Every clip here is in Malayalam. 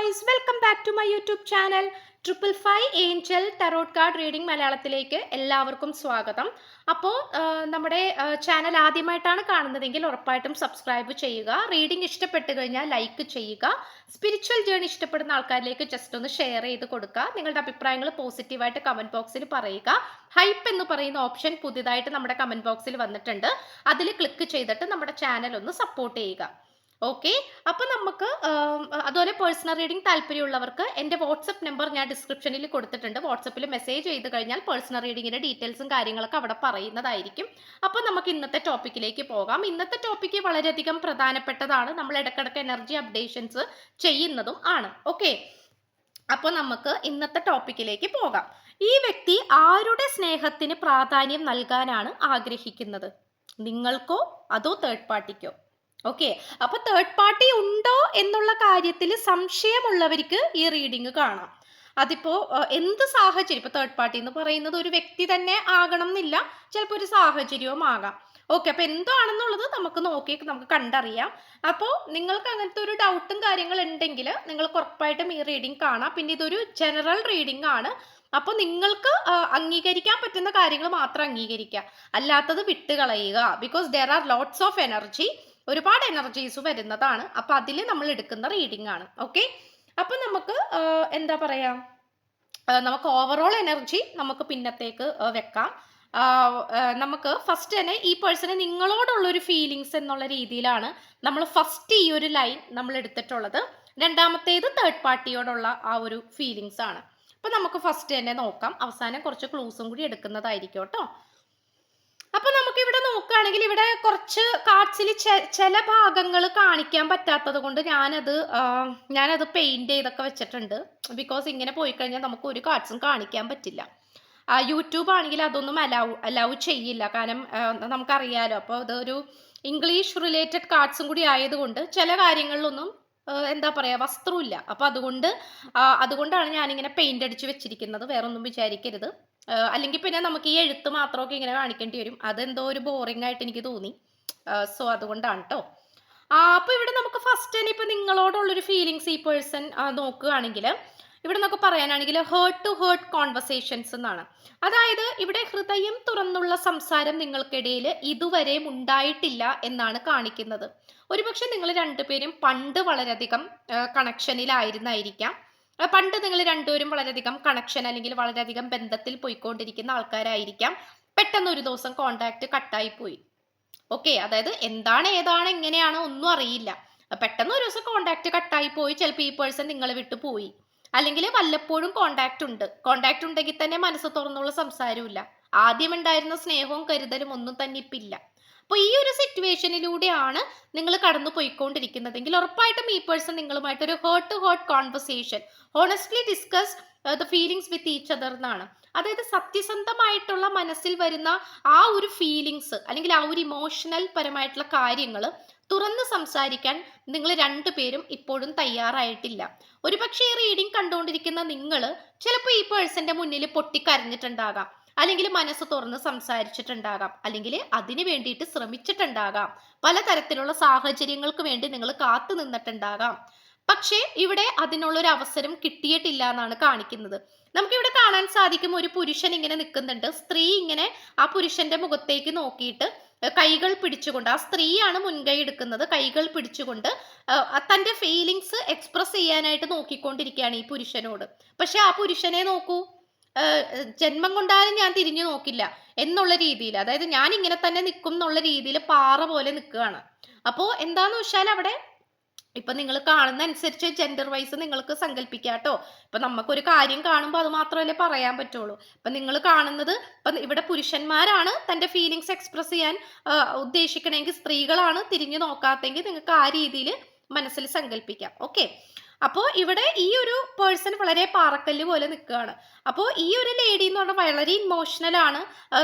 Guys, welcome back to my YouTube channel. 555 angel tarot card reading മലയാളത്തിലേക്ക് എല്ലാവർക്കും സ്വാഗതം. അപ്പോൾ നമ്മുടെ ചാനൽ ആദ്യമായിട്ടാണ് കാണുന്നതെങ്കിൽ ഉറപ്പായിട്ടും സബ്സ്ക്രൈബ് ചെയ്യുക. റീഡിംഗ് ഇഷ്ടപ്പെട്ട് കഴിഞ്ഞാൽ ലൈക്ക് ചെയ്യുക. സ്പിരിച്വൽ ജേർണി ഇഷ്ടപ്പെടുന്ന ആൾക്കാരിലേക്ക് ജസ്റ്റ് ഒന്ന് ഷെയർ ചെയ്ത് കൊടുക്കുക. നിങ്ങളുടെ അഭിപ്രായങ്ങൾ പോസിറ്റീവായിട്ട് കമൻറ്റ് ബോക്സിൽ പറയുക. ഹൈപ്പ് എന്ന് പറയുന്ന ഓപ്ഷൻ പുതിയതായിട്ട് നമ്മുടെ കമൻറ്റ് ബോക്സിൽ വന്നിട്ടുണ്ട്. അതിൽ ക്ലിക്ക് ചെയ്തിട്ട് നമ്മുടെ ചാനൽ ഒന്ന് സപ്പോർട്ട് ചെയ്യുക. ഓക്കെ, അപ്പം നമുക്ക് അതുപോലെ പേഴ്സണൽ റീഡിംഗ് താല്പര്യമുള്ളവർക്ക് എൻ്റെ വാട്സപ്പ് നമ്പർ ഞാൻ ഡിസ്ക്രിപ്ഷനിൽ കൊടുത്തിട്ടുണ്ട്. വാട്സപ്പിൽ മെസ്സേജ് ചെയ്ത് കഴിഞ്ഞാൽ പേഴ്സണൽ റീഡിങ്ങിൻ്റെ ഡീറ്റെയിൽസും കാര്യങ്ങളൊക്കെ അവിടെ പറയുന്നതായിരിക്കും. അപ്പോൾ നമുക്ക് ഇന്നത്തെ ടോപ്പിക്കിലേക്ക് പോകാം. ഇന്നത്തെ ടോപ്പിക്ക് വളരെയധികം പ്രധാനപ്പെട്ടതാണ്. നമ്മൾ ഇടയ്ക്കിടയ്ക്ക് എനർജി അപ്ഡേഷൻസ് ചെയ്യുന്നതും ആണ്. ഓക്കെ, അപ്പോൾ നമുക്ക് ഇന്നത്തെ ടോപ്പിക്കിലേക്ക് പോകാം. ഈ വ്യക്തി ആരുടെ സ്നേഹത്തിന് പ്രാധാന്യം നൽകാനാണ് ആഗ്രഹിക്കുന്നത്? നിങ്ങൾക്കോ അതോ തേർഡ് പാർട്ടിക്കോ? ഓക്കെ, അപ്പൊ തേർഡ് പാർട്ടി ഉണ്ടോ എന്നുള്ള കാര്യത്തിൽ സംശയമുള്ളവർക്ക് ഈ റീഡിങ് കാണാം. അതിപ്പോ എന്ത് സാഹചര്യം, ഇപ്പൊ തേർഡ് പാർട്ടി എന്ന് പറയുന്നത് ഒരു വ്യക്തി തന്നെ ആകണം എന്നില്ല, ചിലപ്പോൾ ഒരു സാഹചര്യവും ആകാം. ഓക്കെ, അപ്പൊ എന്താണെന്നുള്ളത് നമുക്ക് കണ്ടറിയാം. അപ്പോൾ നിങ്ങൾക്ക് അങ്ങനത്തെ ഒരു ഡൗട്ടും കാര്യങ്ങൾ ഉണ്ടെങ്കിൽ നിങ്ങൾക്ക് ഉറപ്പായിട്ടും ഈ റീഡിങ് കാണാം. പിന്നെ ഇതൊരു ജനറൽ റീഡിംഗ് ആണ്. അപ്പോൾ നിങ്ങൾക്ക് അംഗീകരിക്കാൻ പറ്റുന്ന കാര്യങ്ങൾ മാത്രം അംഗീകരിക്കുക, അല്ലാത്തത് വിട്ടുകളയുക. Because there are lots of energy, ഒരുപാട് എനർജീസ് വരുന്നതാണ്. അപ്പം അതിൽ നമ്മൾ എടുക്കുന്ന റീഡിംഗ് ആണ്. ഓക്കെ, അപ്പം നമുക്ക് എന്താ പറയാ, നമുക്ക് ഓവറോൾ എനർജി നമുക്ക് പിന്നത്തേക്ക് വെക്കാം. നമുക്ക് ഫസ്റ്റ് തന്നെ ഈ പേഴ്സണ് നിങ്ങളോടുള്ളൊരു ഫീലിങ്സ് എന്നുള്ള രീതിയിലാണ് നമ്മൾ ഫസ്റ്റ് ഈ ഒരു ലൈൻ നമ്മൾ എടുത്തിട്ടുള്ളത്. രണ്ടാമത്തേത് തേർഡ് പാർട്ടിയോടുള്ള ആ ഒരു ഫീലിങ്സ് ആണ്. അപ്പം നമുക്ക് ഫസ്റ്റ് തന്നെ നോക്കാം. അവസാനം കുറച്ച് ക്ലൂസും കൂടി എടുക്കുന്നതായിരിക്കും കേട്ടോ. അപ്പൊ നമുക്ക് ഇവിടെ നോക്കുകയാണെങ്കിൽ ഇവിടെ കുറച്ച് കാർഡ്സിൽ ചില ഭാഗങ്ങൾ കാണിക്കാൻ പറ്റാത്തത് കൊണ്ട് ഞാനത് പെയിന്റ് ചെയ്തൊക്കെ വെച്ചിട്ടുണ്ട്. ബിക്കോസ് ഇങ്ങനെ പോയി കഴിഞ്ഞാൽ നമുക്ക് ഒരു കാർഡ്സും കാണിക്കാൻ പറ്റില്ല. യൂട്യൂബ് ആണെങ്കിൽ അതൊന്നും അലൗ ചെയ്യില്ല. കാരണം നമുക്കറിയാലോ, അപ്പോൾ ഇതൊരു ഇംഗ്ലീഷ് റിലേറ്റഡ് കാർഡ്സും കൂടി ആയതുകൊണ്ട് ചില കാര്യങ്ങളിലൊന്നും എന്താ പറയാ വസ്ത്രമില്ല. അപ്പൊ അതുകൊണ്ടാണ് ഞാനിങ്ങനെ പെയിന്റ് അടിച്ച് വെച്ചിരിക്കുന്നത്. വേറൊന്നും വിചാരിക്കരുത്. അല്ലെങ്കിൽ പിന്നെ നമുക്ക് ഈ എഴുത്ത് മാത്രമൊക്കെ ഇങ്ങനെ കാണിക്കേണ്ടി വരും. അതെന്തോ ഒരു ബോറിംഗ് ആയിട്ട് എനിക്ക് തോന്നി. സോ അതുകൊണ്ടാണ് കേട്ടോ. അപ്പൊ ഇവിടെ നമുക്ക് ഫസ്റ്റ് തന്നെ ഇപ്പൊ നിങ്ങളോടുള്ളൊരു ഫീലിങ്സ് ഈ പേഴ്സൺ നോക്കുകയാണെങ്കിൽ ഇവിടെ നമുക്ക് പറയാനാണെങ്കിൽ ഹേർട്ട് ടു ഹേർട്ട് കോൺവെർസേഷൻസ് എന്നാണ്. അതായത് ഇവിടെ ഹൃദയം തുറന്നുള്ള സംസാരം നിങ്ങൾക്കിടയിൽ ഇതുവരെ ഉണ്ടായിട്ടില്ല എന്നാണ് കാണിക്കുന്നത്. ഒരുപക്ഷെ നിങ്ങൾ രണ്ടുപേരും പണ്ട് വളരെയധികം കണക്ഷനിലായിരുന്നായിരിക്കാം. പണ്ട് നിങ്ങൾ രണ്ടുപേരും വളരെയധികം കണക്ഷൻ അല്ലെങ്കിൽ വളരെയധികം ബന്ധത്തിൽ പോയിക്കൊണ്ടിരിക്കുന്ന ആൾക്കാരായിരിക്കാം. പെട്ടെന്ന് ഒരു ദിവസം കോണ്ടാക്ട് കട്ടായി പോയി. ഓക്കെ, അതായത് എന്താണ് ഏതാണ് എങ്ങനെയാണോ ഒന്നും അറിയില്ല. പെട്ടെന്ന് ഒരു ദിവസം കോണ്ടാക്ട് കട്ടായി പോയി. ചിലപ്പോൾ ഈ പേഴ്സൺ നിങ്ങളെ വിട്ടു പോയി, അല്ലെങ്കിൽ വല്ലപ്പോഴും കോണ്ടാക്ട് ഉണ്ടെങ്കിൽ തന്നെ മനസ്സ് തുറന്നുള്ള സംസാരമില്ല. ആദ്യം ഉണ്ടായിരുന്ന സ്നേഹവും കരുതലും ഒന്നും തന്നെ ഇപ്പില്ല. അപ്പോൾ ഈ ഒരു സിറ്റുവേഷനിലൂടെയാണ് നിങ്ങൾ കടന്നു പോയിക്കൊണ്ടിരിക്കുന്നതെങ്കിൽ ഉറപ്പായിട്ടും ഈ പേഴ്സൺ നിങ്ങളുമായിട്ട് ഒരു heart to heart conversation, honestly discuss the feelings with each other എന്നാണ്. അതായത് സത്യസന്ധമായിട്ടുള്ള മനസ്സിൽ വരുന്ന ആ ഒരു ഫീലിങ്സ് അല്ലെങ്കിൽ ആ ഒരു ഇമോഷണൽ പരമായിട്ടുള്ള കാര്യങ്ങൾ തുറന്ന് സംസാരിക്കാൻ നിങ്ങൾ രണ്ടുപേരും ഇപ്പോഴും തയ്യാറായിട്ടില്ല. ഒരുപക്ഷെ ഈ റീഡിംഗ് കണ്ടുകൊണ്ടിരിക്കുന്ന നിങ്ങൾ ചിലപ്പോൾ ഈ പേഴ്സന്റെ മുന്നിൽ പൊട്ടിക്കരഞ്ഞിട്ടുണ്ടാകാം, അല്ലെങ്കിൽ മനസ്സ് തുറന്ന് സംസാരിച്ചിട്ടുണ്ടാകാം, അല്ലെങ്കിൽ അതിന് വേണ്ടിയിട്ട് ശ്രമിച്ചിട്ടുണ്ടാകാം. പലതരത്തിലുള്ള സാഹചര്യങ്ങൾക്ക് വേണ്ടി നിങ്ങൾ കാത്തു നിന്നിട്ടുണ്ടാകാം. പക്ഷേ ഇവിടെ അതിനുള്ളൊരു അവസരം കിട്ടിയിട്ടില്ല എന്നാണ് കാണിക്കുന്നത്. നമുക്കിവിടെ കാണാൻ സാധിക്കും, ഒരു പുരുഷൻ ഇങ്ങനെ നിൽക്കുന്നുണ്ട്. സ്ത്രീ ഇങ്ങനെ ആ പുരുഷന്റെ മുഖത്തേക്ക് നോക്കിയിട്ട് കൈകൾ പിടിച്ചുകൊണ്ട്, ആ സ്ത്രീയാണ് മുൻകൈ എടുക്കുന്നത്, കൈകൾ പിടിച്ചുകൊണ്ട് തന്റെ ഫീലിങ്സ് എക്സ്പ്രസ് ചെയ്യാനായിട്ട് നോക്കിക്കൊണ്ടിരിക്കുകയാണ് ഈ പുരുഷനോട്. പക്ഷെ ആ പുരുഷനെ നോക്കൂ, ജന്മം കൊണ്ടാലും ഞാൻ തിരിഞ്ഞു നോക്കില്ല എന്നുള്ള രീതിയിൽ, അതായത് ഞാൻ ഇങ്ങനെ തന്നെ നിൽക്കും എന്നുള്ള രീതിയിൽ പാറ പോലെ നിൽക്കുകയാണ്. അപ്പോൾ എന്താന്ന് വെച്ചാൽ അവിടെ ഇപ്പൊ നിങ്ങൾ കാണുന്ന അനുസരിച്ച് ജെൻഡർ വൈസ് നിങ്ങൾക്ക് സങ്കല്പിക്കാം കേട്ടോ. ഇപ്പൊ നമുക്കൊരു കാര്യം കാണുമ്പോൾ അത് മാത്രമല്ലേ പറയാൻ പറ്റുള്ളൂ. ഇപ്പൊ നിങ്ങൾ കാണുന്നത് ഇപ്പൊ ഇവിടെ പുരുഷന്മാരാണ് തന്റെ ഫീലിങ്സ് എക്സ്പ്രസ് ചെയ്യാൻ ഉദ്ദേശിക്കണമെങ്കിൽ, സ്ത്രീകളാണ് തിരിഞ്ഞു നോക്കാത്തെങ്കിൽ നിങ്ങൾക്ക് ആ രീതിയിൽ മനസ്സിൽ സങ്കല്പിക്കാം. ഓക്കെ, അപ്പോൾ ഇവിടെ ഈ ഒരു പേഴ്സൺ വളരെ പാറക്കല്ല് പോലെ നിൽക്കുകയാണ്. അപ്പോൾ ഈ ഒരു ലേഡി എന്ന് പറഞ്ഞാൽ വളരെ ഇമോഷണൽ ആണ്,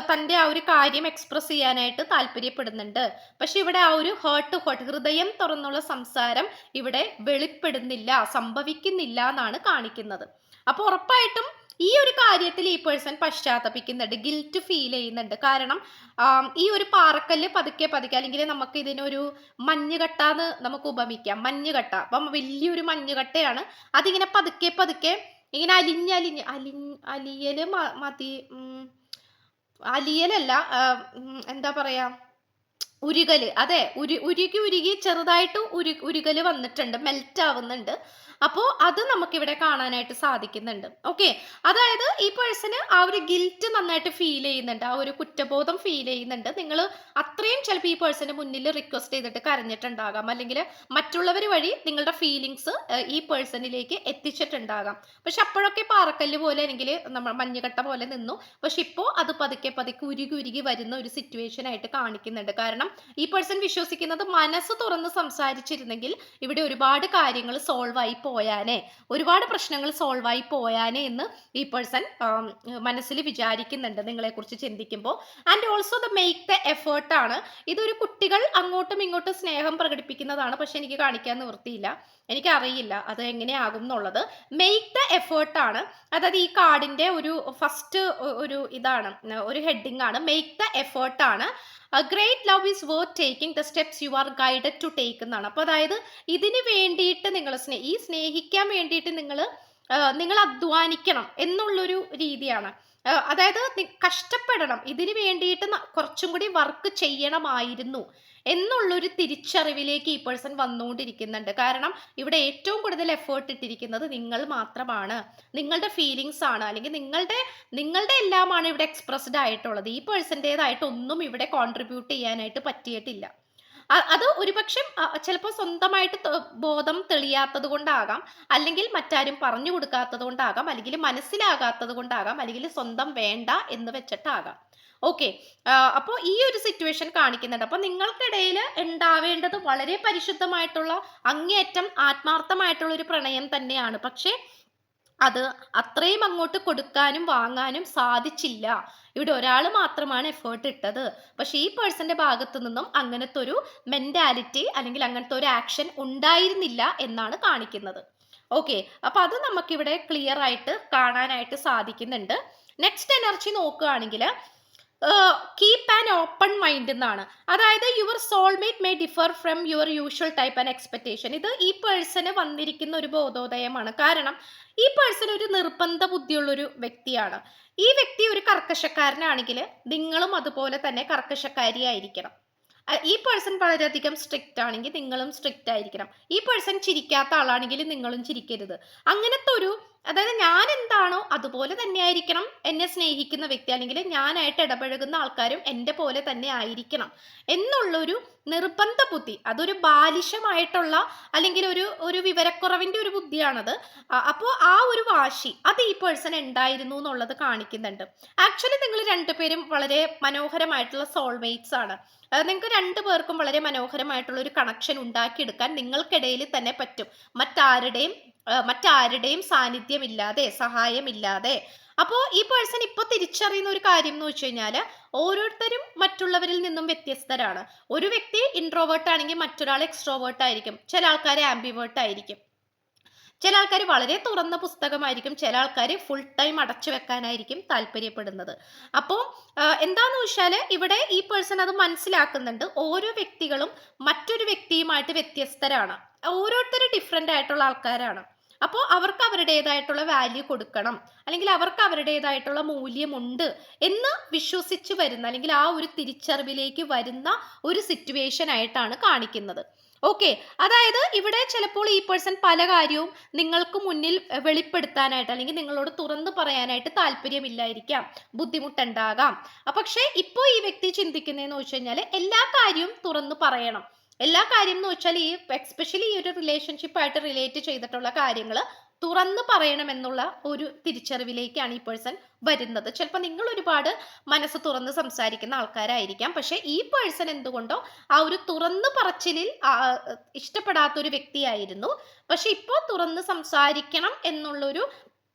തൻ്റെ ആ ഒരു കാര്യം എക്സ്പ്രസ് ചെയ്യാനായിട്ട് താല്പര്യപ്പെടുന്നുണ്ട്. പക്ഷെ ഇവിടെ ആ ഒരു ഹേർട്ട് ടു ഹേർട്ട്, ഹൃദയം തുറന്നുള്ള സംസാരം ഇവിടെ വെളിപ്പെടുന്നില്ല, സംഭവിക്കുന്നില്ല എന്നാണ് കാണിക്കുന്നത്. അപ്പോൾ ഉറപ്പായിട്ടും ഈ ഒരു കാര്യത്തിൽ ഈ പേഴ്സൺ പശ്ചാത്തപിക്കുന്നുണ്ട്, ഗിൽറ്റ് ഫീൽ ചെയ്യുന്നുണ്ട്. കാരണം ഈ ഒരു പാറക്കല്ല് പതുക്കെ പതുക്കെ, അല്ലെങ്കിൽ നമുക്ക് ഇതിനൊരു മഞ്ഞുകട്ടാന്ന് നമുക്ക് ഉപമിക്കാം. മഞ്ഞുകട്ട, അപ്പം വലിയൊരു മഞ്ഞുകട്ടയാണ്. അതിങ്ങനെ പതുക്കെ പതുക്കെ ഇങ്ങനെ അലിയല് മതി, അലിയലല്ല, എന്താ പറയാ, ഉരുകല്. അതെ, ഉരുകി ഉരുകി ചെറുതായിട്ട് ഉരുകല് വന്നിട്ടുണ്ട്, മെൽറ്റ് ആവുന്നുണ്ട്. അപ്പോൾ അത് നമുക്കിവിടെ കാണാനായിട്ട് സാധിക്കുന്നുണ്ട്. ഓക്കെ, അതായത് ഈ പേഴ്സണ് ആ ഒരു ഗിൽറ്റ് നന്നായിട്ട് ഫീൽ ചെയ്യുന്നുണ്ട്, ആ ഒരു കുറ്റബോധം ഫീൽ ചെയ്യുന്നുണ്ട്. നിങ്ങൾ അത്രയും ചിലപ്പോൾ ഈ പേഴ്സണ് മുന്നിൽ റിക്വസ്റ്റ് ചെയ്തിട്ട് കരഞ്ഞിട്ടുണ്ടാകാം, അല്ലെങ്കിൽ മറ്റുള്ളവർ വഴി നിങ്ങളുടെ ഫീലിങ്സ് ഈ പേഴ്സണിലേക്ക് എത്തിച്ചിട്ടുണ്ടാകാം. പക്ഷെ അപ്പോഴൊക്കെ പാറക്കല്ല് പോലെ, അല്ലെങ്കിൽ നമ്മൾ മഞ്ഞുകട്ട പോലെ നിന്നു. പക്ഷെ ഇപ്പോൾ അത് പതുക്കെ പതുക്കെ ഉരുകി ഉരുകി വരുന്ന ഒരു സിറ്റുവേഷൻ ആയിട്ട് കാണിക്കുന്നുണ്ട്. കാരണം ഈ പേഴ്സൺ വിശ്വസിക്കുന്നത് മനസ്സ് തുറന്ന് സംസാരിച്ചിരുന്നെങ്കിൽ ഇവിടെ ഒരുപാട് കാര്യങ്ങൾ സോൾവ് ആയി പോയാനേ, ഒരുപാട് പ്രശ്നങ്ങൾ സോൾവ് ആയി പോയാനേ എന്ന് ഈ പേഴ്സൺ മനസ്സിൽ വിചാരിക്കുന്നുണ്ട് നിങ്ങളെ കുറിച്ച് ചിന്തിക്കുമ്പോൾ. And also the make the effort ആണ്. ഇതൊരു കുട്ടികൾ അങ്ങോട്ടും ഇങ്ങോട്ടും സ്നേഹം പ്രകടിപ്പിക്കുന്നതാണ്. പക്ഷെ എനിക്ക് കാണിക്കാൻ നിവൃത്തിയില്ല, എനിക്കറിയില്ല അത് എങ്ങനെയാകും എന്നുള്ളത്. മേക്ക് ദ എഫേർട്ട് ആണ്. അതായത് ഈ കാർഡിന്റെ ഒരു ഫസ്റ്റ് ഒരു ഇതാണ്, ഒരു ഹെഡിങ് ആണ്, മേക്ക് ദ എഫേർട്ട് ആണ്. Great love is worth taking the steps you are guided to take എന്നാണ്. അപ്പോൾ അതായത് ഇതിന് വേണ്ടിയിട്ട് നിങ്ങൾ സ്നേഹിക്കാൻ വേണ്ടിയിട്ട് നിങ്ങൾ അധ്വാനിക്കണം എന്നുള്ളൊരു രീതിയാണ്. അതായത് കഷ്ടപ്പെടണം, ഇതിന് വേണ്ടിയിട്ട് കുറച്ചും കൂടി വർക്ക് ചെയ്യണമായിരുന്നു എന്നുള്ളൊരു തിരിച്ചറിവിലേക്ക് ഈ പേഴ്സൺ വന്നുകൊണ്ടിരിക്കുന്നുണ്ട്. കാരണം ഇവിടെ ഏറ്റവും കൂടുതൽ എഫേർട്ട് ഇട്ടിരിക്കുന്നത് നിങ്ങൾ മാത്രമാണ്, നിങ്ങളുടെ ഫീലിങ്സ് ആണ്, അല്ലെങ്കിൽ നിങ്ങളുടെ എല്ലാമാണ് ഇവിടെ എക്സ്പ്രസ്ഡ് ആയിട്ടുള്ളത്. ഈ പേഴ്സൻ്റെതായിട്ട് ഒന്നും ഇവിടെ കോൺട്രിബ്യൂട്ട് ചെയ്യാനായിട്ട് പറ്റിയിട്ടില്ല. അത് ഒരുപക്ഷെ ചിലപ്പോൾ സ്വന്തമായിട്ട് ബോധം തെളിയാത്തത് കൊണ്ടാകാം, അല്ലെങ്കിൽ മറ്റാരും പറഞ്ഞു കൊടുക്കാത്തത് കൊണ്ടാകാം, അല്ലെങ്കിൽ മനസ്സിലാകാത്തത് കൊണ്ടാകാം, അല്ലെങ്കിൽ സ്വന്തം വേണ്ട എന്ന് വെച്ചിട്ടാകാം. ഓക്കെ, അപ്പോൾ ഈ ഒരു സിറ്റുവേഷൻ കാണിക്കുന്നുണ്ട്. അപ്പോൾ നിങ്ങൾക്കിടയിൽ ഉണ്ടാവേണ്ടത് വളരെ പരിശുദ്ധമായിട്ടുള്ള, അങ്ങേയറ്റം ആത്മാർത്ഥമായിട്ടുള്ള ഒരു പ്രണയം തന്നെയാണ്. പക്ഷേ അത് അത്രയും അങ്ങോട്ട് കൊടുക്കാനും വാങ്ങാനും സാധിച്ചില്ല. ഇവിടെ ഒരാൾ മാത്രമാണ് എഫേർട്ട് ഇട്ടത്. പക്ഷെ ഈ പേഴ്സന്റെ ഭാഗത്തു നിന്നും അങ്ങനത്തെ ഒരു മെന്റാലിറ്റി അല്ലെങ്കിൽ അങ്ങനത്തെ ഒരു ആക്ഷൻ ഉണ്ടായിരുന്നില്ല എന്നാണ് കാണിക്കുന്നത്. ഓക്കെ, അപ്പൊ അത് നമുക്കിവിടെ ക്ലിയർ ആയിട്ട് കാണാനായിട്ട് സാധിക്കുന്നുണ്ട്. നെക്സ്റ്റ് എനർജി നോക്കുകയാണെങ്കിൽ കീപ് ആൻ ഓപ്പൺ മൈൻഡ് എന്നാണ്. അതായത് your soulmate may differ from your usual type and expectation. ഇത് ഈ പേഴ്സണ് വന്നിരിക്കുന്ന ഒരു ബോധോദയമാണ്. കാരണം ഈ പേഴ്സൺ ഒരു നിർബന്ധ ബുദ്ധിയുള്ളൊരു വ്യക്തിയാണ്. ഈ വ്യക്തി ഒരു കർക്കശക്കാരനാണെങ്കിൽ നിങ്ങളും അതുപോലെ തന്നെ കർക്കശക്കാരിയായിരിക്കണം. ഈ പേഴ്സൺ വളരെയധികം സ്ട്രിക്റ്റ് ആണെങ്കിൽ നിങ്ങളും സ്ട്രിക്റ്റ് ആയിരിക്കണം. ഈ പേഴ്സൺ ചിരിക്കാത്ത ആളാണെങ്കിൽ നിങ്ങളും ചിരിക്കരുത്. അങ്ങനത്തെ ഒരു, അതായത് ഞാൻ എന്താണോ അതുപോലെ തന്നെ ആയിരിക്കണം എന്നെ സ്നേഹിക്കുന്ന വ്യക്തി, അല്ലെങ്കിൽ ഞാനായിട്ട് ഇടപഴകുന്ന ആൾക്കാരും എൻ്റെ പോലെ തന്നെ ആയിരിക്കണം എന്നുള്ളൊരു നിർബന്ധ ബുദ്ധി. അതൊരു ബാലിശമായിട്ടുള്ള, അല്ലെങ്കിൽ ഒരു വിവരക്കുറവിൻ്റെ ഒരു ബുദ്ധിയാണത്. അപ്പോൾ ആ ഒരു വാശി അത് ഈ പേഴ്സൺ ഉണ്ടായിരുന്നു എന്നുള്ളത് കാണിക്കുന്നുണ്ട്. ആക്ച്വലി നിങ്ങൾ രണ്ടുപേരും വളരെ മനോഹരമായിട്ടുള്ള സോൾമേറ്റ്സ് ആണ്. നിങ്ങൾക്ക് രണ്ടു പേർക്കും വളരെ മനോഹരമായിട്ടുള്ള ഒരു കണക്ഷൻ ഉണ്ടാക്കിയെടുക്കാൻ നിങ്ങൾക്കിടയിൽ തന്നെ പറ്റും, മറ്റാരുടെയും സാന്നിധ്യമില്ലാതെ, സഹായമില്ലാതെ. അപ്പോൾ ഈ പേഴ്സൺ ഇപ്പോൾ തിരിച്ചറിയുന്ന ഒരു കാര്യം എന്ന് വെച്ച് കഴിഞ്ഞാൽ ഓരോരുത്തരും മറ്റുള്ളവരിൽ നിന്നും വ്യത്യസ്തരാണ്. ഒരു വ്യക്തി ഇൻട്രോവേർട്ട് ആണെങ്കിൽ മറ്റൊരാൾ എക്സ്ട്രോവേർട്ട് ആയിരിക്കും, ചില ആൾക്കാർ ആംബിവേർട്ട് ആയിരിക്കും, ചില ആൾക്കാർ വളരെ തുറന്ന പുസ്തകമായിരിക്കും, ചില ആൾക്കാർ ഫുൾ ടൈം അടച്ചു വെക്കാനായിരിക്കും താല്പര്യപ്പെടുന്നത്. അപ്പോൾ എന്താന്ന് വെച്ചാൽ ഇവിടെ ഈ പേഴ്സൺ അത് മനസ്സിലാക്കുന്നുണ്ട്. ഓരോ വ്യക്തികളും മറ്റൊരു വ്യക്തിയുമായിട്ട് വ്യത്യസ്തരാണ്, ഓരോരുത്തരും ഡിഫറെൻ്റ് ആയിട്ടുള്ള ആൾക്കാരാണ്. അപ്പോൾ അവർക്ക് അവരുടേതായിട്ടുള്ള വാല്യൂ കൊടുക്കണം, അല്ലെങ്കിൽ അവർക്ക് അവരുടേതായിട്ടുള്ള മൂല്യമുണ്ട് എന്ന് വിശ്വസിച്ച് വരുന്ന, അല്ലെങ്കിൽ ആ ഒരു തിരിച്ചറിവിലേക്ക് വരുന്ന ഒരു സിറ്റുവേഷൻ ആയിട്ടാണ് കാണിക്കുന്നത്. ഓക്കെ, അതായത് ഇവിടെ ചിലപ്പോൾ ഈ പേഴ്സൺ പല കാര്യവും നിങ്ങൾക്ക് മുന്നിൽ വെളിപ്പെടുത്താനായിട്ട്, അല്ലെങ്കിൽ നിങ്ങളോട് തുറന്നു പറയാനായിട്ട് താല്പര്യമില്ലായിരിക്കാം, ബുദ്ധിമുട്ടുണ്ടാകാം. പക്ഷേ ഇപ്പോൾ ഈ വ്യക്തി ചിന്തിക്കുന്നതെന്ന് വെച്ച് കഴിഞ്ഞാൽ എല്ലാ കാര്യവും തുറന്നു പറയണം. എല്ലാ കാര്യം എന്ന് വെച്ചാൽ ഈ എക്സ്പെഷ്യലി ഈ ഒരു റിലേഷൻഷിപ്പായിട്ട് റിലേറ്റ് ചെയ്തിട്ടുള്ള കാര്യങ്ങൾ തുറന്നു പറയണമെന്നുള്ള ഒരു തിരിച്ചറിവിലേക്കാണ് ഈ പേഴ്സൺ വരുന്നത്. ചിലപ്പോൾ നിങ്ങൾ ഒരുപാട് മനസ്സ് തുറന്ന് സംസാരിക്കുന്ന ആൾക്കാരായിരിക്കാം, പക്ഷെ ഈ പേഴ്സൺ എന്തുകൊണ്ടോ ആ ഒരു തുറന്നു പറച്ചിലിൽ ഇഷ്ടപ്പെടാത്തൊരു വ്യക്തിയായിരുന്നു. പക്ഷെ ഇപ്പോൾ തുറന്ന് സംസാരിക്കണം എന്നുള്ളൊരു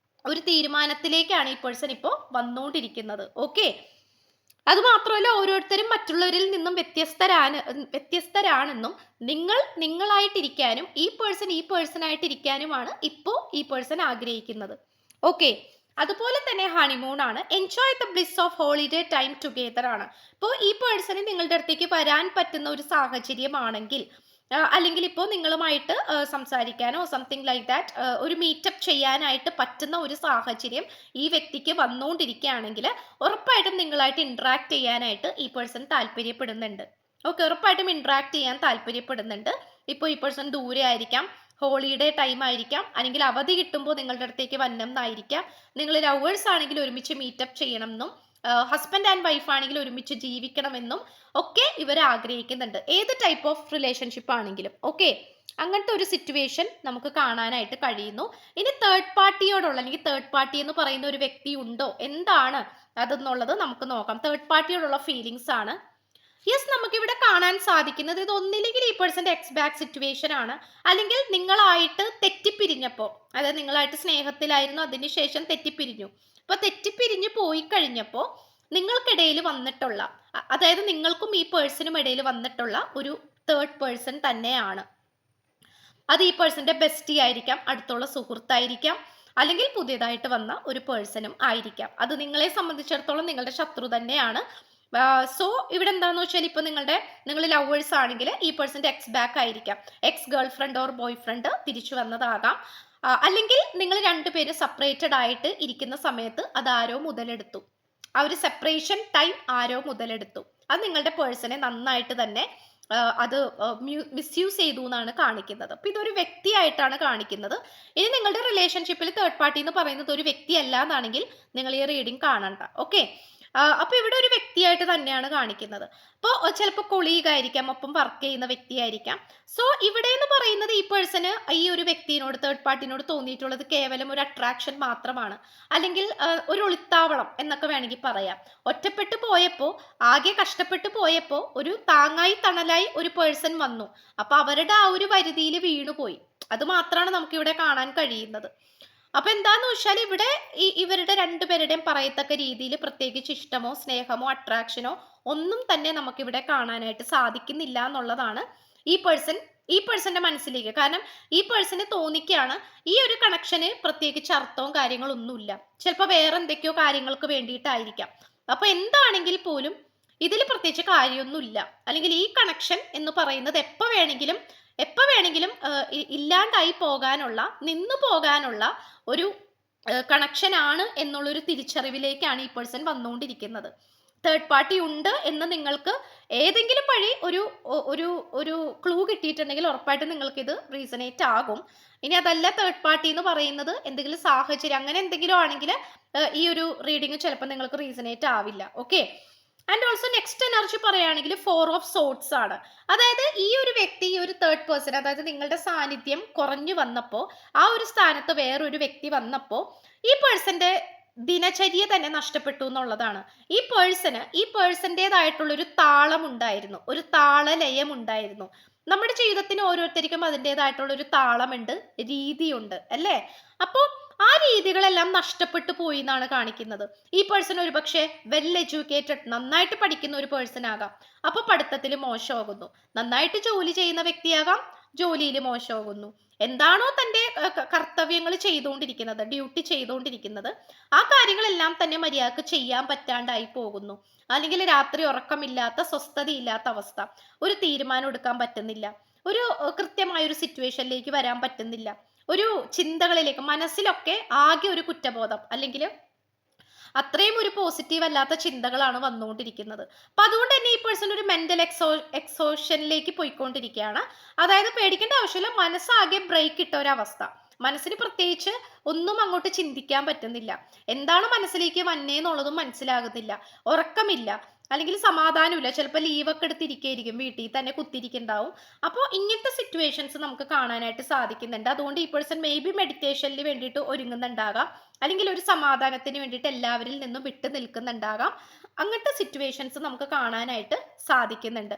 തീരുമാനത്തിലേക്കാണ് ഈ പേഴ്സൺ ഇപ്പോൾ വന്നുകൊണ്ടിരിക്കുന്നത്. ഓക്കെ, അതുമാത്രമല്ല ഓരോരുത്തരും മറ്റുള്ളവരിൽ നിന്നും വ്യത്യസ്തരാണെന്നും നിങ്ങൾ നിങ്ങളായിട്ടിരിക്കാനും ഈ പേഴ്സൺ ആയിട്ടിരിക്കാനുമാണ് ഇപ്പോൾ ഈ പേഴ്സൺ ആഗ്രഹിക്കുന്നത്. ഓക്കെ, അതുപോലെ തന്നെ ഹണിമൂൺ ആണ്. Enjoy the bliss of holiday time together ആണ്. ഇപ്പോൾ ഈ പേഴ്സണ് നിങ്ങളുടെ അടുത്തേക്ക് വരാൻ പറ്റുന്ന ഒരു സാഹചര്യമാണെങ്കിൽ, അല്ലെങ്കിൽ ഇപ്പോൾ നിങ്ങളുമായിട്ട് സംസാരിക്കാനോ സംതിങ് ലൈക്ക് ദാറ്റ് ഒരു മീറ്റപ്പ് ചെയ്യാനായിട്ട് പറ്റുന്ന ഒരു സാഹചര്യം ഈ വ്യക്തിക്ക് വന്നുകൊണ്ടിരിക്കുകയാണെങ്കിൽ ഉറപ്പായിട്ടും നിങ്ങളായിട്ട് ഇന്ററാക്ട് ചെയ്യാനായിട്ട് ഈ പേഴ്സൺ താല്പര്യപ്പെടുന്നുണ്ട്. ഓക്കെ, ഉറപ്പായിട്ടും ഇന്ററാക്ട് ചെയ്യാൻ താല്പര്യപ്പെടുന്നുണ്ട്. ഇപ്പോൾ ഈ പേഴ്സൺ ദൂരെ ആയിരിക്കാം, ഹോളിഡേ ടൈം ആയിരിക്കാം, അല്ലെങ്കിൽ അവധി കിട്ടുമ്പോൾ നിങ്ങളുടെ അടുത്തേക്ക് വരണം എന്നായിരിക്കാം. നിങ്ങൾ ലവേഴ്സ് ആണെങ്കിൽ ഒരുമിച്ച് മീറ്റപ്പ് ചെയ്യണം എന്നും, ഹസ്ബൻഡ് ആൻഡ് വൈഫ് ആണെങ്കിൽ ഒരുമിച്ച് ജീവിക്കണമെന്നും ഒക്കെ ഇവർ ആഗ്രഹിക്കുന്നുണ്ട്. ഏത് ടൈപ്പ് ഓഫ് റിലേഷൻഷിപ്പ് ആണെങ്കിലും. ഓക്കെ, അങ്ങനത്തെ ഒരു സിറ്റുവേഷൻ നമുക്ക് കാണാനായിട്ട് കഴിയുന്നു. ഇനി തേർഡ് പാർട്ടിയോടുള്ള, അല്ലെങ്കിൽ തേർഡ് പാർട്ടി എന്ന് പറയുന്ന ഒരു വ്യക്തി ഉണ്ടോ, എന്താണ് അതെന്നുള്ളത് നമുക്ക് നോക്കാം. തേർഡ് പാർട്ടിയോടുള്ള ഫീലിങ്സ് ആണ്. യെസ്, നമുക്കിവിടെ കാണാൻ സാധിക്കുന്നത് ഇത് ഒന്നില്ലെങ്കിൽ ഈ പേഴ്സന്റെ എക്സ് ബാക്ക് സിറ്റുവേഷൻ ആണ്, അല്ലെങ്കിൽ നിങ്ങളായിട്ട് തെറ്റിപ്പിരിഞ്ഞപ്പോൾ, അതായത് നിങ്ങളായിട്ട് സ്നേഹത്തിലായിരുന്നു, അതിനുശേഷം തെറ്റിപ്പിരിഞ്ഞു. അപ്പൊ തെറ്റിപ്പിരിഞ്ഞു പോയി കഴിഞ്ഞപ്പോൾ നിങ്ങൾക്കിടയിൽ വന്നിട്ടുള്ള, അതായത് നിങ്ങൾക്കും ഈ പേഴ്സണും ഇടയിൽ വന്നിട്ടുള്ള ഒരു തേർഡ് പേഴ്സൺ തന്നെയാണ്. അത് ഈ പേഴ്സന്റെ ബെസ്റ്റി ആയിരിക്കാം, അടുത്തുള്ള സുഹൃത്തായിരിക്കാം, അല്ലെങ്കിൽ പുതിയതായിട്ട് വന്ന ഒരു പേഴ്സണും ആയിരിക്കാം. അത് നിങ്ങളെ സംബന്ധിച്ചിടത്തോളം നിങ്ങളുടെ ശത്രു തന്നെയാണ്. സോ ഇവിടെ എന്താന്ന് വെച്ചാൽ ഇപ്പൊ നിങ്ങൾ ലവേഴ്സ് ആണെങ്കിൽ ഈ പേഴ്സന്റെ എക്സ് ബാക്ക് ആയിരിക്കാം, ex girl friend or boy friend തിരിച്ചു വന്നതാകാം. അല്ലെങ്കിൽ നിങ്ങൾ രണ്ടുപേരും സെപ്പറേറ്റഡ് ആയിട്ട് ഇരിക്കുന്ന സമയത്ത് അത് ആരോ മുതലെടുത്തു. ആ ഒരു സെപ്പറേഷൻ ടൈം ആരോ മുതലെടുത്തു. അത് നിങ്ങളുടെ പേഴ്സണെ നന്നായിട്ട് തന്നെ അത് മിസ്യൂസ് ചെയ്തു എന്നാണ് കാണിക്കുന്നത്. അപ്പൊ ഇതൊരു വ്യക്തിയായിട്ടാണ് കാണിക്കുന്നത്. ഇനി നിങ്ങളുടെ റിലേഷൻഷിപ്പിൽ തേർഡ് പാർട്ടി എന്ന് പറയുന്നത് ഒരു വ്യക്തി അല്ല എന്നാണെങ്കിൽ നിങ്ങൾ ഈ റീഡിംഗ് കാണണ്ട. ഓക്കെ, അപ്പൊ ഇവിടെ ഒരു വ്യക്തിയായിട്ട് തന്നെയാണ് കാണിക്കുന്നത്. അപ്പോൾ ചിലപ്പോൾ കൊളീഗ് ആയിരിക്കാം, ഒപ്പം വർക്ക് ചെയ്യുന്ന വ്യക്തിയായിരിക്കാം. സോ ഇവിടെ എന്ന് പറയുന്നത് ഈ പേഴ്സണ് ഈ ഒരു വ്യക്തിയോട്, തേർഡ് പാർട്ടിനോട് തോന്നിയിട്ടുള്ളത് കേവലം ഒരു അട്രാക്ഷൻ മാത്രമാണ്, അല്ലെങ്കിൽ ഒരു ഒളിത്താവളം എന്നൊക്കെ വേണമെങ്കിൽ പറയാം. ഒറ്റപ്പെട്ടു പോയപ്പോൾ, ആകെ കഷ്ടപ്പെട്ടു പോയപ്പോൾ ഒരു താങ്ങായി തണലായി ഒരു പേഴ്സൺ വന്നു. അപ്പൊ അവരുടെ ആ ഒരു പരിധിയിൽ വീണുപോയി. അത് മാത്രമാണ് നമുക്കിവിടെ കാണാൻ കഴിയുന്നത്. അപ്പൊ എന്താന്ന് വെച്ചാൽ ഇവിടെ ഇവരുടെ രണ്ടുപേരുടെയും പറയത്തക്ക രീതിയിൽ പ്രത്യേകിച്ച് ഇഷ്ടമോ സ്നേഹമോ അട്രാക്ഷനോ ഒന്നും തന്നെ നമുക്കിവിടെ കാണാനായിട്ട് സാധിക്കുന്നില്ല എന്നുള്ളതാണ് ഈ പേഴ്സന്റെ മനസ്സിലേക്ക്. കാരണം ഈ പേഴ്സന് തോന്നിക്കുകയാണ് ഈ ഒരു കണക്ഷന് പ്രത്യേകിച്ച് അർത്ഥവും കാര്യങ്ങളൊന്നുമില്ല, ചിലപ്പോൾ വേറെ എന്തൊക്കെയോ കാര്യങ്ങൾക്ക് വേണ്ടിയിട്ടായിരിക്കാം. അപ്പൊ എന്താണെങ്കിൽ പോലും ഇതിൽ പ്രത്യേകിച്ച് കാര്യമൊന്നുമില്ല, അല്ലെങ്കിൽ ഈ കണക്ഷൻ എന്ന് പറയുന്നത് എപ്പോൾ വേണമെങ്കിലും ഇല്ലാണ്ടായി പോകാനുള്ള, നിന്നു പോകാനുള്ള ഒരു കണക്ഷൻ ആണ് എന്നുള്ളൊരു തിരിച്ചറിവിലേക്കാണ് ഈ പേഴ്സൺ വന്നുകൊണ്ടിരിക്കുന്നത്. തേർഡ് പാർട്ടി ഉണ്ട് എന്ന് നിങ്ങൾക്ക് ഏതെങ്കിലും വഴി ഒരു ക്ലൂ കിട്ടിയിട്ടുണ്ടെങ്കിൽ ഉറപ്പായിട്ടും നിങ്ങൾക്ക് ഇത് റീസണേറ്റ് ആകും. ഇനി അതല്ല തേർഡ് പാർട്ടി എന്ന് പറയുന്നത് എന്തെങ്കിലും സാഹചര്യം അങ്ങനെ എന്തെങ്കിലും ആണെങ്കിൽ ഈ ഒരു റീഡിങ് ചിലപ്പോൾ നിങ്ങൾക്ക് റീസണേറ്റ് ആവില്ല. Okay, and also next energy പറയുകയാണെങ്കിൽ 4 ഓഫ് സോർട്സ് ആണ്. അതായത് ഈ ഒരു വ്യക്തി, ഈ ഒരു തേർഡ് പേഴ്സൺ, അതായത് നിങ്ങളുടെ സാന്നിധ്യം കുറഞ്ഞു വന്നപ്പോൾ, ആ ഒരു സ്ഥാനത്ത് വേറൊരു വ്യക്തി വന്നപ്പോൾ ഈ പേഴ്സന്റെ ദിനചര്യ തന്നെ നഷ്ടപ്പെട്ടു എന്നുള്ളതാണ്. ഈ പേഴ്സന്റേതായിട്ടുള്ള ഒരു താളം ഉണ്ടായിരുന്നു, ഒരു താളലയം ഉണ്ടായിരുന്നു. നമ്മുടെ ജീവിതത്തിന് ഓരോരുത്തർക്കും അതിൻ്റെതായിട്ടുള്ള ഒരു താളമുണ്ട്, രീതിയുണ്ട് അല്ലേ? അപ്പോൾ ആ രീതികളെല്ലാം നഷ്ടപ്പെട്ടു പോയി എന്നാണ് കാണിക്കുന്നത്. ഈ പേഴ്സൺ ഒരുപക്ഷെ വെൽ എഡ്യൂക്കേറ്റഡ്, നന്നായിട്ട് പഠിക്കുന്ന ഒരു പേഴ്സൺ ആകാം, അപ്പൊ പഠിത്തത്തിൽ മോശമാകുന്നു. നന്നായിട്ട് ജോലി ചെയ്യുന്ന വ്യക്തിയാകാം, ജോലിയിൽ മോശമാകുന്നു. എന്താണോ തൻ്റെ കർത്തവ്യങ്ങൾ ചെയ്തുകൊണ്ടിരിക്കുന്നത്, ഡ്യൂട്ടി ചെയ്തുകൊണ്ടിരിക്കുന്നത്, ആ കാര്യങ്ങളെല്ലാം തന്നെ മര്യാദക്ക് ചെയ്യാൻ പറ്റാണ്ടായി പോകുന്നു. അല്ലെങ്കിൽ രാത്രി ഉറക്കമില്ലാത്ത, സ്വസ്ഥതയില്ലാത്ത അവസ്ഥ, ഒരു തീരുമാനം എടുക്കാൻ പറ്റുന്നില്ല, ഒരു കൃത്യമായ ഒരു സിറ്റുവേഷനിലേക്ക് വരാൻ പറ്റുന്നില്ല, ഒരു ചിന്തകളിലേക്ക്, മനസ്സിലൊക്കെ ആകെ ഒരു കുറ്റബോധം, അല്ലെങ്കിൽ അത്രയും ഒരു പോസിറ്റീവ് അല്ലാത്ത ചിന്തകളാണ് വന്നുകൊണ്ടിരിക്കുന്നത്. അപ്പൊ അതുകൊണ്ട് തന്നെ ഈ പേഴ്സൺ ഒരു മെന്റൽ എക്സോഷനിലേക്ക് പോയിക്കൊണ്ടിരിക്കുകയാണ്. അതായത് പേടിക്കേണ്ട ആവശ്യമില്ല, മനസ്സാകെ ബ്രേക്ക് ഇട്ട ഒരവസ്ഥ. മനസ്സിന് പ്രത്യേകിച്ച് ഒന്നും അങ്ങോട്ട് ചിന്തിക്കാൻ പറ്റുന്നില്ല, എന്താണ് മനസ്സിലേക്ക് വന്നേന്നുള്ളതും മനസ്സിലാകുന്നില്ല, ഉറക്കമില്ല, അല്ലെങ്കിൽ സമാധാനമില്ല, ചിലപ്പോൾ ലീവൊക്കെ എടുത്തിരിക്കുകയായിരിക്കും, വീട്ടിൽ തന്നെ കുത്തിരിക്കുന്നുണ്ടാവും. അപ്പോൾ ഇങ്ങനത്തെ സിറ്റുവേഷൻസ് നമുക്ക് കാണാനായിട്ട് സാധിക്കുന്നുണ്ട്. അതുകൊണ്ട് ഈ പേഴ്സൺ മേ ബി മെഡിറ്റേഷനിൽ വേണ്ടിയിട്ട് ഒരുങ്ങുന്നുണ്ടാകാം, അല്ലെങ്കിൽ ഒരു സമാധാനത്തിന് വേണ്ടിയിട്ട് എല്ലാവരിൽ നിന്നും വിട്ടു നിൽക്കുന്നുണ്ടാകാം. അങ്ങനത്തെ സിറ്റുവേഷൻസ് നമുക്ക് കാണാനായിട്ട് സാധിക്കുന്നുണ്ട്.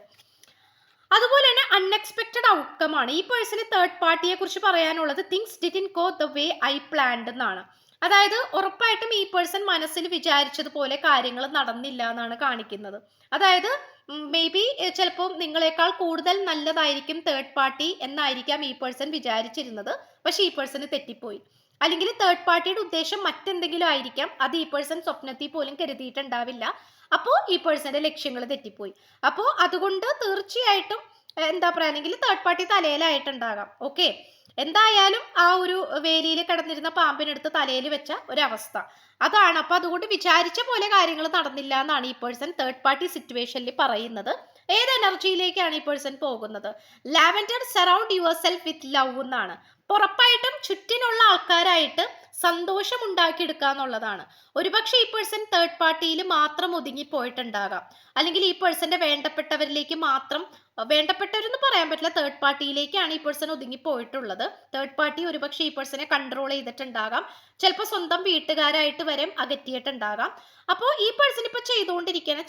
അതുപോലെ തന്നെ അൺഎക്സ്പെക്റ്റഡ് ഔട്ട്കം ആണ് ഈ പേഴ്സണ് തേർഡ് പാർട്ടിയെ കുറിച്ച് പറയാനുള്ളത്. Things didn't go the way I planned എന്നാണ്. അതായത് ഉറപ്പായിട്ടും ഈ പേഴ്സൺ മനസ്സിൽ വിചാരിച്ചതുപോലെ കാര്യങ്ങൾ നടന്നില്ല എന്നാണ് കാണിക്കുന്നത്. അതായത് മേ ബി ചിലപ്പോൾ നിങ്ങളെക്കാൾ കൂടുതൽ നല്ലതായിരിക്കും തേർഡ് പാർട്ടി എന്നായിരിക്കാം ഈ പേഴ്സൺ വിചാരിച്ചിരുന്നത്, പക്ഷെ ഈ പേഴ്സണ് തെറ്റിപ്പോയി. അല്ലെങ്കിൽ തേർഡ് പാർട്ടിയുടെ ഉദ്ദേശം മറ്റെന്തെങ്കിലും ആയിരിക്കാം. അത് ഈ പേഴ്സൺ സ്വപ്നത്തിൽ പോലും കരുതിയിട്ടുണ്ടാവില്ല. അപ്പോൾ ഈ പേഴ്സന്റെ ലക്ഷ്യങ്ങൾ തെറ്റിപ്പോയി. അപ്പോൾ അതുകൊണ്ട് തീർച്ചയായിട്ടും എന്താ പറയുക, അല്ലെങ്കിൽ തേർഡ് പാർട്ടി തലയിലായിട്ടുണ്ടാകാം. ഓക്കെ, എന്തായാലും ആ ഒരു വേലിയിൽ കിടന്നിരുന്ന പാമ്പിനെടുത്ത് തലയിൽ വെച്ച ഒരവസ്ഥ അതാണ്. അപ്പൊ അതുകൊണ്ട് വിചാരിച്ച പോലെ കാര്യങ്ങൾ നടന്നില്ല എന്നാണ് ഈ പേഴ്സൺ തേർഡ് പാർട്ടി സിറ്റുവേഷനിൽ പറയുന്നത്. ഏത് എനർജിയിലേക്കാണ് ഈ പേഴ്സൺ പോകുന്നത്? Lavender surround your self with love എന്നാണ്. ഉറപ്പായിട്ടും ചുറ്റിനുള്ള ആൾക്കാരായിട്ട് സന്തോഷം ഉണ്ടാക്കിയെടുക്കുക എന്നുള്ളതാണ്. ഒരുപക്ഷെ ഈ പേഴ്സൺ തേർഡ് പാർട്ടിയിൽ മാത്രം ഒതുങ്ങി പോയിട്ടുണ്ടാകാം, അല്ലെങ്കിൽ ഈ പേഴ്സന്റെ വേണ്ടപ്പെട്ടവരിലേക്ക് മാത്രം, വേണ്ടപ്പെട്ടവരെന്ന് പറയാൻ പറ്റില്ല, തേർഡ് പാർട്ടിയിലേക്കാണ് ഈ പേഴ്സൺ ഒതുങ്ങി പോയിട്ടുള്ളത്. തേർഡ് പാർട്ടി ഒരുപക്ഷെ ഈ പേഴ്സണെ കൺട്രോൾ ചെയ്തിട്ടുണ്ടാകാം, ചിലപ്പോൾ സ്വന്തം വീട്ടുകാരായിട്ട് വരെ അകറ്റിയിട്ടുണ്ടാകാം. അപ്പോൾ ഈ പേഴ്സൺ ഇപ്പൊ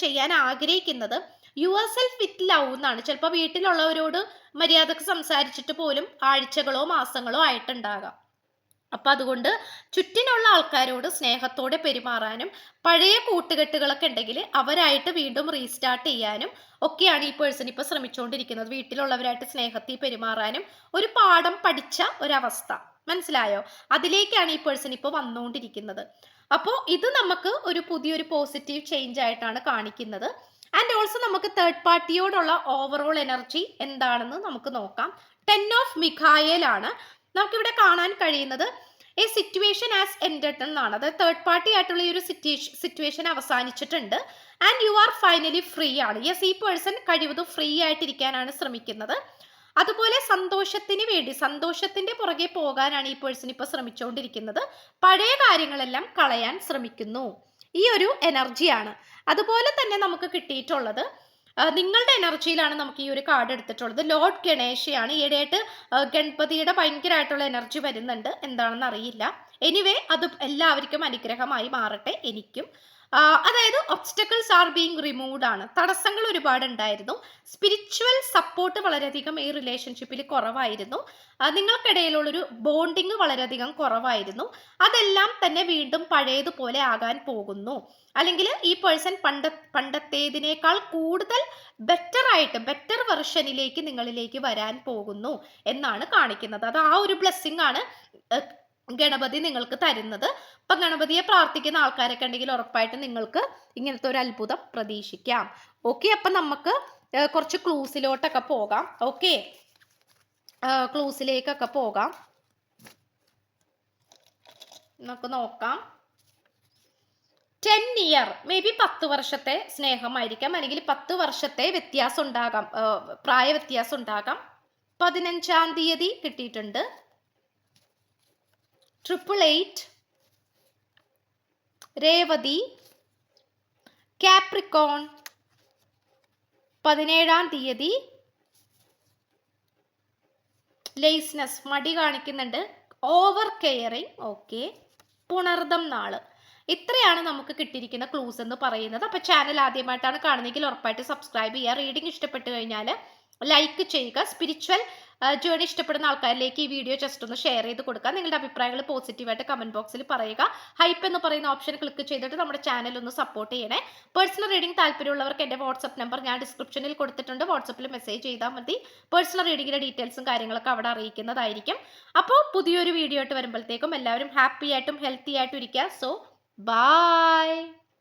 ചെയ്യാൻ ആഗ്രഹിക്കുന്നത് യുവർ സെൽഫ് വിത്ത് ലവ് എന്നാണ്. ചിലപ്പോൾ വീട്ടിലുള്ളവരോട് മര്യാദക്ക് സംസാരിച്ചിട്ട് പോലും ആഴ്ചകളോ മാസങ്ങളോ ആയിട്ടുണ്ടാകാം. അപ്പൊ അതുകൊണ്ട് ചുറ്റിനുള്ള ആൾക്കാരോട് സ്നേഹത്തോടെ പെരുമാറാനും പഴയ കൂട്ടുകെട്ടുകളൊക്കെ ഉണ്ടെങ്കിൽ അവരായിട്ട് വീണ്ടും റീസ്റ്റാർട്ട് ചെയ്യാനും ഒക്കെയാണ് ഈ പേഴ്സൺ ഇപ്പൊ ശ്രമിച്ചുകൊണ്ടിരിക്കുന്നത്. വീട്ടിലുള്ളവരായിട്ട് സ്നേഹത്തിൽ പെരുമാറാനും ഒരു പാഠം പഠിച്ച ഒരവസ്ഥ, മനസ്സിലായോ? അതിലേക്കാണ് ഈ പേഴ്സൺ ഇപ്പോൾ വന്നുകൊണ്ടിരിക്കുന്നത്. അപ്പോൾ ഇത് നമുക്ക് ഒരു പുതിയൊരു പോസിറ്റീവ് ചേഞ്ച് ആയിട്ടാണ് കാണിക്കുന്നത്. ആൻഡ് ഓൾസോ നമുക്ക് തേർഡ് പാർട്ടിയോടുള്ള ഓവറോൾ എനർജി എന്താണെന്ന് നമുക്ക് നോക്കാം. 10 ഓഫ് മിഖായേൽ ആണ് നമുക്കിവിടെ കാണാൻ കഴിയുന്നത്. എ സിറ്റുവേഷൻ ആസ് എൻഡഡ് എന്നാണ്. അതായത് തേർഡ് പാർട്ടി ആയിട്ടുള്ള ഈ ഒരു സിറ്റുവേഷൻ അവസാനിച്ചിട്ടുണ്ട്. And you are finally free ആണ്. യെസ്, ഈ പേഴ്സൺ കഴിവതും ഫ്രീ ആയിട്ടിരിക്കാനാണ് ശ്രമിക്കുന്നത്. അതുപോലെ സന്തോഷത്തിന് വേണ്ടി, സന്തോഷത്തിന്റെ പുറകെ പോകാനാണ് ഈ പേഴ്സൺ ഇപ്പൊ ശ്രമിച്ചുകൊണ്ടിരിക്കുന്നത്. പഴയ കാര്യങ്ങളെല്ലാം കളയാൻ ശ്രമിക്കുന്നു. ഈ ഒരു എനർജിയാണ്. അതുപോലെ തന്നെ നമുക്ക് കിട്ടിയിട്ടുള്ളത് നിങ്ങളുടെ എനർജിയിലാണ് നമുക്ക് ഈ ഒരു കാർഡ് എടുത്തിട്ടുള്ളത്. ലോർഡ് ഗണേശയാണ്. ഈയിടെയായിട്ട് ഗണപതിയുടെ ഭയങ്കരമായിട്ടുള്ള എനർജി വരുന്നുണ്ട്, എന്താണെന്ന് അറിയില്ല. എനിവേ, അത് എല്ലാവർക്കും അനുഗ്രഹമായി മാറട്ടെ, എനിക്കും. അതായത് ഒബ്സ്റ്റക്കിൾസ് ആർ ബീങ് റിമൂവ്ഡ് ആണ്. തടസ്സങ്ങൾ ഒരുപാട് ഉണ്ടായിരുന്നു. സ്പിരിച്വൽ സപ്പോർട്ട് വളരെയധികം ഈ റിലേഷൻഷിപ്പിൽ കുറവായിരുന്നു. നിങ്ങൾക്കിടയിലുള്ളൊരു ബോണ്ടിങ് വളരെയധികം കുറവായിരുന്നു. അതെല്ലാം തന്നെ വീണ്ടും പഴയതുപോലെ ആകാൻ പോകുന്നു. അല്ലെങ്കിൽ ഈ പേഴ്സൺ പണ്ടത്തേതിനേക്കാൾ കൂടുതൽ ബെറ്റർ വെർഷനിലേക്ക് നിങ്ങളിലേക്ക് വരാൻ പോകുന്നു എന്നാണ് കാണിക്കുന്നത്. അത് ആ ഒരു ബ്ലെസ്സിങ് ആണ് ഗണപതി നിങ്ങൾക്ക് തരുന്നത്. അപ്പൊ ഗണപതിയെ പ്രാർത്ഥിക്കുന്ന ആൾക്കാരൊക്കെ ഉണ്ടെങ്കിൽ ഉറപ്പായിട്ടും നിങ്ങൾക്ക് ഇങ്ങനത്തെ ഒരു അത്ഭുതം പ്രതീക്ഷിക്കാം. ഓക്കെ, അപ്പൊ നമുക്ക് കുറച്ച് ക്ലൂസിലോട്ടൊക്കെ പോകാം. ഓക്കെ, ക്ലൂസിലേക്കൊക്കെ പോകാം. നമുക്ക് നോക്കാം. 10 ഇയർ, മേ ബി 10 വർഷത്തെ സ്നേഹമായിരിക്കാം, അല്ലെങ്കിൽ 10 വർഷത്തെ വ്യത്യാസം ഉണ്ടാകാം, പ്രായ വ്യത്യാസം ഉണ്ടാകാം. 15-ാം തീയതി കിട്ടിയിട്ടുണ്ട്. 888, രേവതി, കാപ്രിക്കോൺ, 17-ാം തീയതി, ലേസ്നെസ്, മടി കാണിക്കുന്നുണ്ട്, ഓവർ കെയറിങ്, ഓക്കെ, പുണർദം നാള്. ഇത്രയാണ് നമുക്ക് കിട്ടിയിരിക്കുന്ന ക്ലൂസ് എന്ന് പറയുന്നത്. അപ്പോൾ ചാനൽ ആദ്യമായിട്ടാണ് കാണുന്നതെങ്കിൽ ഉറപ്പായിട്ട് സബ്സ്ക്രൈബ് ചെയ്യുക. റീഡിംഗ് ഇഷ്ടപ്പെട്ട് കഴിഞ്ഞാൽ ലൈക്ക് ചെയ്യുക. സ്പിരിച്വൽ ജേർണി ഇഷ്ടപ്പെടുന്ന ആൾക്കാരിലേക്ക് ഈ വീഡിയോ ജസ്റ്റ് ഒന്ന് ഷെയർ ചെയ്ത് കൊടുക്കുക. നിങ്ങളുടെ അഭിപ്രായങ്ങൾ പോസിറ്റീവായിട്ട് കമന്റ് ബോക്സിൽ പറയുക. ഹൈപ്പ് എന്ന് പറയുന്ന ഓപ്ഷൻ ക്ലിക്ക് ചെയ്തിട്ട് നമ്മുടെ ചാനൽ ഒന്ന് സപ്പോർട്ട് ചെയ്യണേ. പേഴ്സണൽ റീഡിംഗ് താല്പര്യമുള്ളവർക്ക് എൻ്റെ വാട്സ്ആപ്പ് നമ്പർ ഞാൻ ഡിസ്ക്രിപ്ഷനിൽ കൊടുത്തിട്ടുണ്ട്. വാട്സ്ആപ്പിൽ മെസ്സേജ് ചെയ്താൽ മതി. പേഴ്സണൽ റീഡിങ്ങിൻ്റെ ഡീറ്റെയിൽസും കാര്യങ്ങളൊക്കെ അവിടെ അറിയിക്കുന്നതായിരിക്കും. അപ്പോൾ പുതിയൊരു വീഡിയോ ആയിട്ട് വരുമ്പോഴത്തേക്കും എല്ലാവരും ഹാപ്പി ആയിട്ടും ഹെൽത്തി ആയിട്ടും ഇരിക്കുക. So by.